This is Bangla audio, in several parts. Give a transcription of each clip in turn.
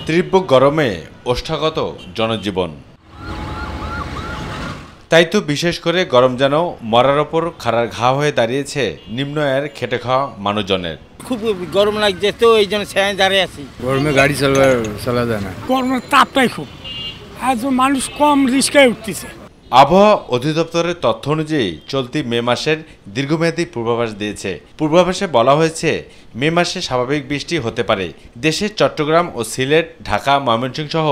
তীব্র গরমে ওষ্ঠাগত জনজীবন। তাই তো বিশেষ করে গরম যেন মরার ওপর খাড়ার ঘা হয়ে দাঁড়িয়েছে নিম্ন আয়ের খেটে খাওয়া মানুষজনের। খুব গরম লাগছে তো এই জন্য সেখানে দাঁড়িয়ে আছি। গরমে গাড়ি চলা যায় না, গরমের তাপটাই খুব, আজ মানুষ কম রিস্কায় উঠতেছে। আবহাওয়া অধিদপ্তরের তথ্য অনুযায়ী চলতি মে মাসের দীর্ঘমেয়াদী পূর্বাভাস দিয়েছে। পূর্বাভাসে বলা হয়েছে মে মাসে স্বাভাবিক বৃষ্টি হতে পারে। দেশের চট্টগ্রাম ও সিলেট, ঢাকা, ময়মনসিংহ সহ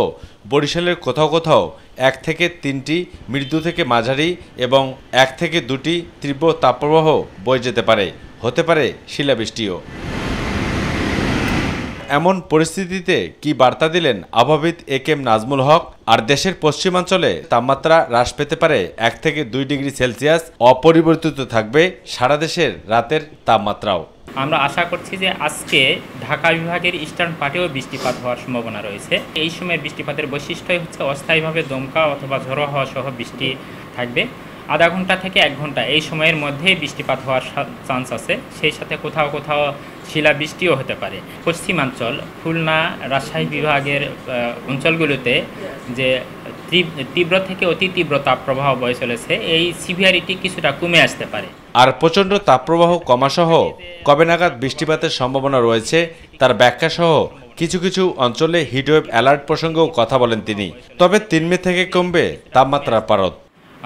বরিশালের কোথাও কোথাও 1 থেকে 3টি মৃদু থেকে মাঝারি এবং 1 থেকে 2টি তীব্র তাপপ্রবাহ বয়ে যেতে পারে, হতে পারে শিলাবৃষ্টিও। এমন পরিস্থিতিতে কি বার্তা দিলেন আবহাওয়াবিদ এ.কে.এম. নাজমুল হক? আর দেশের পশ্চিমাঞ্চলে তাপমাত্রা হ্রাস পেতে পারে 1 থেকে 2 ডিগ্রি সেলসিয়াস, অপরিবর্তিত থাকবে সারা দেশের রাতের তাপমাত্রাও। আমরা আশা করছি যে আজকে ঢাকা বিভাগের ইস্টার্ন পার্টেও বৃষ্টিপাত হওয়ার সম্ভাবনা রয়েছে। এই সময়ের বৃষ্টিপাতের বৈশিষ্ট্যই হচ্ছে অস্থায়ীভাবে দমকা অথবা ঝোড়ো হাওয়া সহ বৃষ্টি থাকবে। আধা ঘন্টা থেকে 1 ঘন্টা এই সময়ের মধ্যে বৃষ্টিপাত হওয়ার চান্স আছে। সেই সাথে কোথাও কোথাও শিলাবৃষ্টিও হতে পারে। পশ্চিমাঞ্চল, খুলনা, রাজশাহী বিভাগের অঞ্চলগুলোতে যে তীব্র থেকে অতি তীব্র তাপপ্রবাহ বয়ে চলেছে, এই সিভিয়ারিটি কিছুটা কমে আসতে পারে। আর প্রচণ্ড তাপপ্রবাহ কমাসহ কবে নাগাদ বৃষ্টিপাতের সম্ভাবনা রয়েছে তার ব্যাখ্যাসহ কিছু কিছু অঞ্চলে হিটওয়েভ অ্যালার্ট প্রসঙ্গেও কথা বলেন তিনি। তবে 3 মে থেকে কমবে তাপমাত্রার পারদ।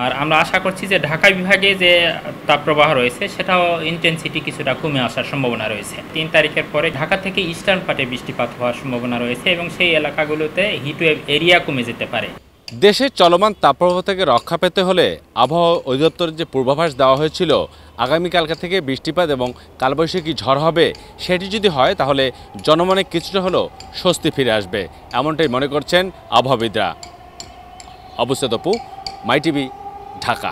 আর আমরা আশা করছি যে ঢাকা বিভাগে যে তাপপ্রবাহ রয়েছে সেটাও ইন্টেন্সিটি কিছুটা কমে আসার সম্ভাবনা রয়েছে। 3 তারিখের পরে ঢাকা থেকে ইস্টার্ন পার্টে বৃষ্টিপাত হওয়ার সম্ভাবনা রয়েছে এবং সেই এলাকাগুলোতে হিটওয়েভ এরিয়া কমে যেতে পারে। দেশের চলমান তাপপ্রবাহ থেকে রক্ষা পেতে হলে আবহাওয়া অধিদপ্তরের যে পূর্বাভাস দেওয়া হয়েছিল আগামীকালকা থেকে বৃষ্টিপাত এবং কালবৈশাখী ঝড় হবে, সেটি যদি হয় তাহলে জনমনে কিছুটা হলেও স্বস্তি ফিরে আসবে, এমনটাই মনে করছেন আবহাওয়াবিদরা। অবস্থা তপু, মাই টিভি, ঢাকা।